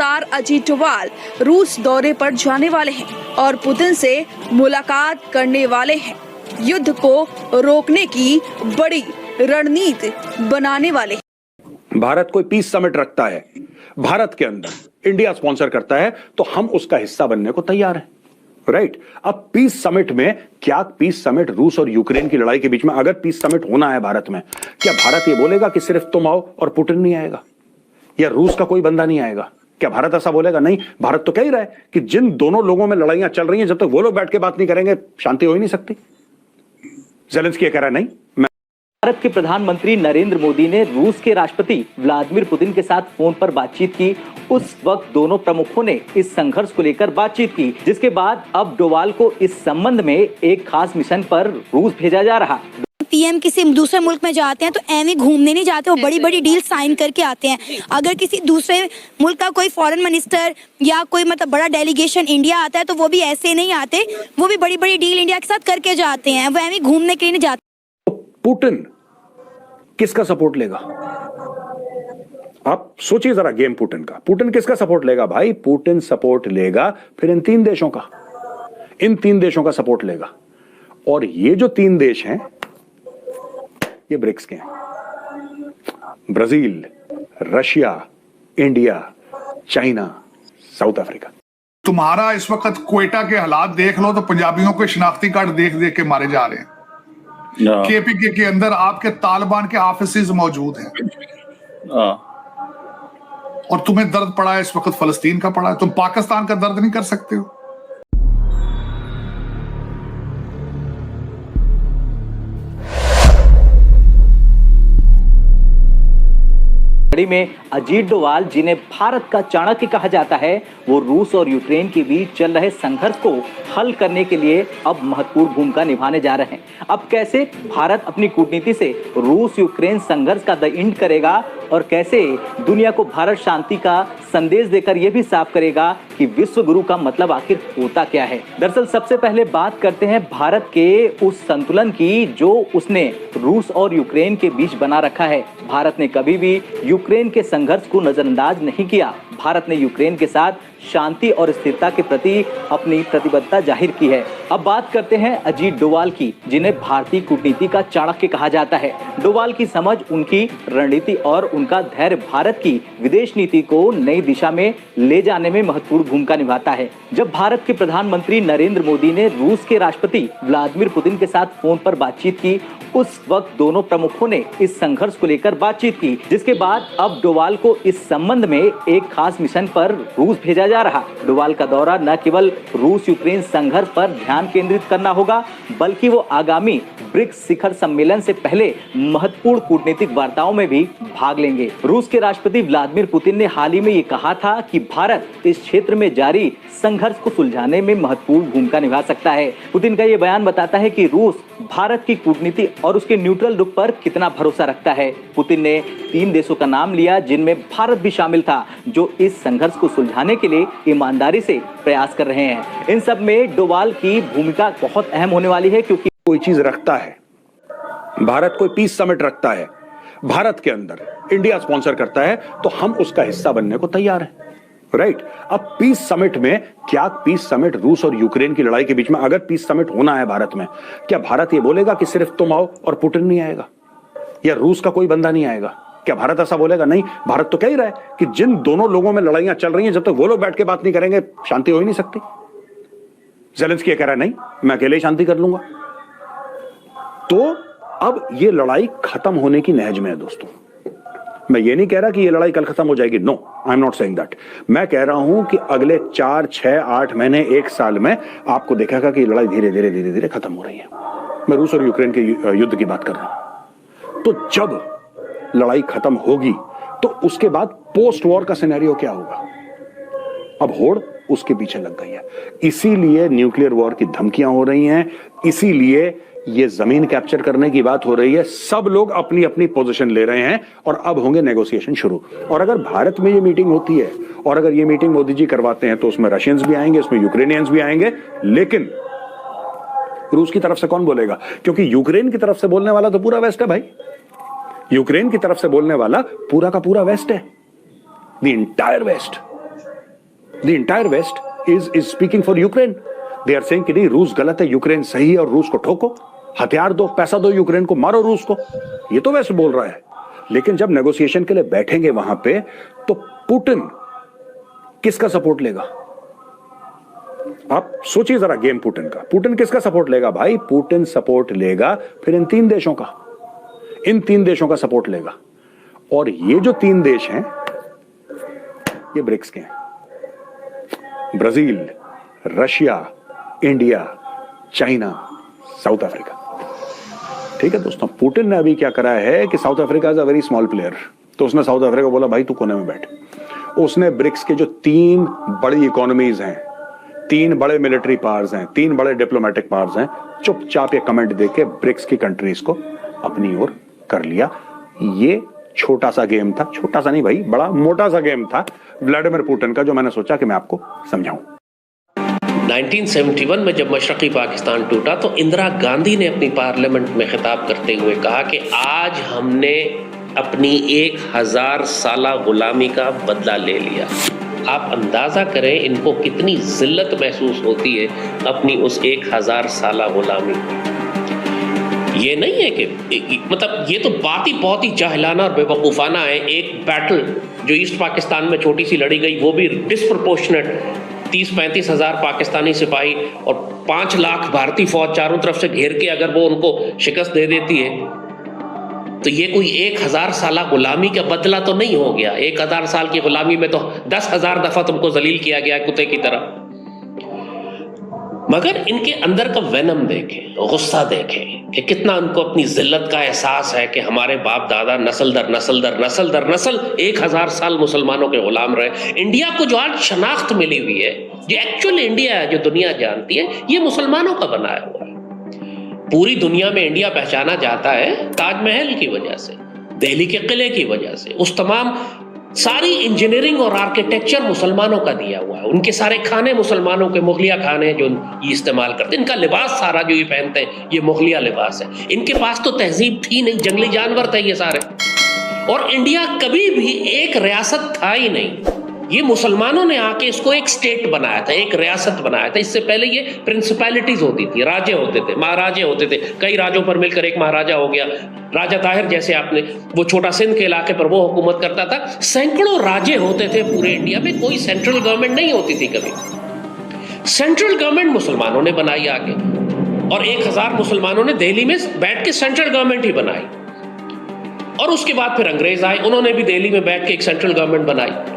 अनुसार अजीत डोभाल रूस दौरे पर जाने वाले हैं और पुतिन से मुलाकात करने वाले हैं। युद्ध को रोकने की बड़ी रणनीति बनाने वाले हैं। भारत कोई पीस समिट रखता है, भारत के अंदर इंडिया स्पॉन्सर करता है, तो हम उसका हिस्सा बनने को तैयार हैं। राइट। अब पीस समिट में क्या, पीस समिट रूस और यूक्रेन की लड़ाई के बीच में अगर पीस समिट होना है भारत में, क्या भारत ये बोलेगा कि सिर्फ तुम आओ और पुतिन नहीं आएगा, या रूस का कोई बंदा नहीं आएगा? क्या भारत ऐसा बोलेगा? नहीं, भारत तो कह ही रहा है कि जिन दोनों लोगों में लड़ाइयां चल रही हैं, जब तक वो लोग बैठ के बात नहीं करेंगे शांति हो ही नहीं सकती। ज़ेलेंस्की कह रहा है नहीं। भारत के प्रधानमंत्री नरेंद्र मोदी ने रूस के राष्ट्रपति व्लादिमीर पुतिन के साथ फोन पर बातचीत की। उस वक्त दोनों प्रमुखों ने इस संघर्ष को लेकर बातचीत की, जिसके बाद अब डोभाल को इस संबंध में एक खास मिशन पर रूस भेजा जा रहा। पीएम किसी दूसरे मुल्क में जाते हैं तो ऐਵੇਂ घूमने नहीं जाते, वो बड़ी बड़ी डील साइन करके आते हैं। अगर किसी दूसरे मुल्क का कोई फॉरेन मिनिस्टर या कोई मतलब बड़ा डेलीगेशन इंडिया आता है तो वो भी ऐसे नहीं आते, वो भी बड़ी बड़ी डील इंडिया के साथ करके जाते हैं, वो ऐਵੇਂ घूमने के लिए नहीं जाते। पुतिन किसका सपोर्ट लेगा? आप सोचिए जरा गेम पुतिन का। पुतिन किसका सपोर्ट लेगा भाई? पुतिन सपोर्ट लेगा फिर इन तीन देशों का, इन तीन देशों का सपोर्ट लेगा। और ये जो तीन देश हैं ये ब्रिक्स के हैं, Brazil, Russia, India, China, south Africa. तुम्हारा इस वक्त क्वेटा के हालात देख लो तो पंजाबियों को शिनाख्ती कार्ड देख देख के मारे जा रहे हैं। केपीके के अंदर आपके तालिबान के ऑफिसेज मौजूद हैं और तुम्हें दर्द पड़ा है इस वक्त फलस्तीन का पड़ा है, तुम पाकिस्तान का दर्द नहीं कर सकते हो। कड़ी में अजीत डोभाल, जिन्हें भारत का चाणक्य कहा जाता है, वो रूस और यूक्रेन के बीच चल रहे संघर्ष को हल करने के लिए अब महत्वपूर्ण भूमिका निभाने जा रहे हैं। अब कैसे भारत अपनी कूटनीति से रूस यूक्रेन संघर्ष का द एंड करेगा और कैसे दुनिया को भारत शांति का संदेश देकर यह भी साफ करेगा कि विश्व गुरु का मतलब आखिर होता क्या है। दरअसल सबसे पहले बात करते हैं भारत के उस संतुलन की जो उसने रूस और यूक्रेन के बीच बना रखा है। भारत ने कभी भी यूक्रेन के संघर्ष को नजरअंदाज नहीं किया। भारत ने यूक्रेन के साथ शांति और स्थिरता के प्रति अपनी प्रतिबद्धता जाहिर की है। अब बात करते हैं अजीत डोभाल की, जिन्हें भारतीय कूटनीति का चाणक्य कहा जाता है। डोभाल की समझ, उनकी रणनीति और उनका धैर्य भारत की विदेश नीति को नई दिशा में ले जाने में महत्वपूर्ण भूमिका निभाता है। जब भारत के प्रधानमंत्री नरेंद्र मोदी ने रूस के राष्ट्रपति व्लादिमीर पुतिन के साथ फोन पर बातचीत की, उस वक्त दोनों प्रमुखों ने इस संघर्ष को लेकर बातचीत की, जिसके बाद अब डोभाल को इस संबंध में एक खास मिशन पर रूस भेजा जा रहा। डोभाल का दौरा न केवल रूस यूक्रेन संघर्ष पर ध्यान केंद्रित करना होगा, बल्कि वो आगामी ब्रिक्स शिखर सम्मेलन से पहले महत्वपूर्ण कूटनीतिक वार्ताओं में भी भाग लेंगे। रूस के राष्ट्रपति व्लादिमीर पुतिन ने हाल ही में ये कहा था कि भारत इस क्षेत्र में जारी संघर्ष को सुलझाने में महत्वपूर्ण भूमिका निभा सकता है। पुतिन का ये बयान बताता है कि रूस भारत की कूटनीति और उसके न्यूट्रल रुख पर कितना भरोसा रखता है। पुतिन ने 3 देशों का नाम लिया जिनमें भारत भी शामिल था, जो इस संघर्ष को सुलझाने के लिए ईमानदारी से प्रयास कर रहे हैं। इन सब में डोभाल की भूमिका बहुत अहम होने वाली है, क्योंकि कोई चीज रखता है, भारत कोई पीस समिट रखता है, भारत के अंदर इंडिया स्पॉन्सर करता है, तो हम उसका हिस्सा बनने को तैयार हैं। राइट। अब पीस समिट में क्या, पीस समिट रूस और यूक्रेन की लड़ाई के बीच में अगर पीस समिट होना है भारत में, क्या भारत ये बोलेगा कि सिर्फ तुम आओ और पुतिन नहीं आएगा, या रूस का कोई बंदा नहीं आएगा? क्या भारत ऐसा बोलेगा? नहीं, भारत तो कह ही रहा है कि जिन दोनों लोगों में लड़ाइयां चल रही हैं, जब तक वो लोग बैठ के बात नहीं करेंगे शांति हो ही नहीं सकती। ज़ेलेंस्की कह रहा है नहीं, मैं अकेले ही शांति कर लूंगा। तो अब ये लड़ाई खत्म होने की नहज में है दोस्तों। मैं ये नहीं कह रहा कि ये लड़ाई कल खत्म हो जाएगी, no, I am not saying that. मैं कह रहा हूं कि अगले 4, 6, 8 महीने, 1 साल में आपको देखेगा कि ये लड़ाई धीरे धीरे धीरे धीरे खत्म हो रही है। मैं रूस और यूक्रेन के युद्ध की बात कर रहा हूं। तो जब लड़ाई खत्म होगी तो उसके बाद पोस्ट वॉर का सिनेरियो क्या होगा? अब होड़ उसके पीछे लग गई है, इसीलिए न्यूक्लियर वॉर की धमकियां हो रही हैं, इसीलिए ये जमीन कैप्चर करने की बात हो रही है। सब लोग अपनी अपनी पोजीशन ले रहे हैं और अब होंगे नेगोशिएशन शुरू। और अगर भारत में ये मीटिंग होती है और अगर ये मीटिंग मोदी जी करवाते हैं तो उसमें रशियंस भी आएंगे, उसमें यूक्रेनियंस भी आएंगे, लेकिन रूस की तरफ से कौन बोलेगा? क्योंकि यूक्रेन की तरफ से बोलने वाला तो पूरा वेस्ट है भाई। यूक्रेन की तरफ से बोलने वाला पूरा का पूरा वेस्ट है, the entire west. The entire west is speaking for Ukraine. They are saying कि नहीं, रूस गलत है, यूक्रेन सही है और रूस को ठोको, हथियार दो, पैसा दो यूक्रेन को, मारो रूस को। ये तो वैसे बोल रहा है, लेकिन जब नेगोशिएशन के लिए बैठेंगे वहां पे तो पुतिन किसका सपोर्ट लेगा? आप सोचिए जरा गेम पुतिन का। पुतिन किसका सपोर्ट लेगा भाई? पुतिन सपोर्ट लेगा फिर इन तीन देशों का सपोर्ट लेगा। और ये जो तीन देश हैं ये ब्रिक्स के हैं, Brazil, Russia, India, China, south Africa. ठीक है दोस्तों, पुतिन ने अभी क्या करा है कि south Africa is a very small player, तो उसने साउथ अफ्रीका को बोला भाई तू कोने में बैठ। उसने ब्रिक्स के जो तीन बड़ी इकोनॉमीज हैं, तीन बड़े मिलिट्री पावर्स हैं, तीन बड़े डिप्लोमेटिक पावर्स हैं, चुपचाप ये कमेंट देके ब्रिक्स की कंट्रीज को अपनी ओर कर लिया। ये छोटा सा गेम था, छोटा सा नहीं भाई, बड़ा मोटा सा गेम था व्लादिमीर पुतिन का, जो मैंने सोचा कि मैं आपको समझाऊं। 1971 में जब मशरकी पाकिस्तान टूटा तो इंदिरा गांधी ने अपनी पार्लियामेंट में खिताब करते हुए कहा कि आज हमने अपनी 1000 साला गुलामी का बदला ले लिया। आप अंदाजा करें इनको कितनी जिल्लत महसूस होती है अपनी उस 1000 साला गुलामी। ये नहीं है कि मतलब ये तो बात ही बहुत ही जाहिलाना और बेवकूफ़ाना है। एक बैटल जो ईस्ट पाकिस्तान में छोटी सी लड़ी गई वो भी डिस्प्रपोर्शनेट 30-35 हज़ार पाकिस्तानी सिपाही और 5 लाख भारतीय फौज चारों तरफ से घेर के अगर वो उनको शिकस्त दे देती है तो ये कोई 1000 साला गुलामी का बदला तो नहीं हो गया। 1000 साल की गुलामी में तो 10,000 दफा तुमको जलील किया गया कुत्ते की तरह। मगर इनके अंदर का वेनम देखें, गुस्सा देखें कि कितना उनको अपनी जिल्लत का एहसास है कि हमारे बाप दादा नस्ल दर नस्ल दर नस्ल दर नस्ल 1000 साल मुसलमानों के गुलाम रहे। इंडिया को जो आज शनाख्त मिली हुई है, जो एक्चुअल इंडिया है, जो दुनिया जानती है, ये मुसलमानों का बनाया हुआ है। पूरी दुनिया में इंडिया पहचाना जाता है ताजमहल की वजह से, दिल्ली के किले की वजह से, उस तमाम सारी इंजीनियरिंग और आर्किटेक्चर मुसलमानों का दिया हुआ है। उनके सारे खाने मुसलमानों के मुगलिया खाने जो ये इस्तेमाल करते हैं, इनका लिबास सारा जो ये पहनते हैं ये मुगलिया लिबास है। इनके पास तो तहजीब थी नहीं, जंगली जानवर थे ये सारे। और इंडिया कभी भी एक रियासत था ही नहीं। ये मुसलमानों ने आके इसको एक स्टेट बनाया था, एक रियासत बनाया था। इससे पहले ये प्रिंसिपैलिटीज होती थी, राजे होते थे, महाराजे होते थे। कई राजों पर मिलकर एक महाराजा हो गया। राजा ताहिर जैसे आपने वो छोटा सिंध के इलाके पर वो हुकूमत करता था। सैकड़ों राजे होते थे पूरे इंडिया में, कोई सेंट्रल गवर्नमेंट नहीं होती थी कभी। सेंट्रल गवर्नमेंट मुसलमानों ने बनाई आगे, और 1000 मुसलमानों ने दिल्ली में बैठ के सेंट्रल गवर्नमेंट ही बनाई। और उसके बाद फिर अंग्रेज आए, उन्होंने भी दिल्ली में बैठ के एक सेंट्रल गवर्नमेंट बनाई।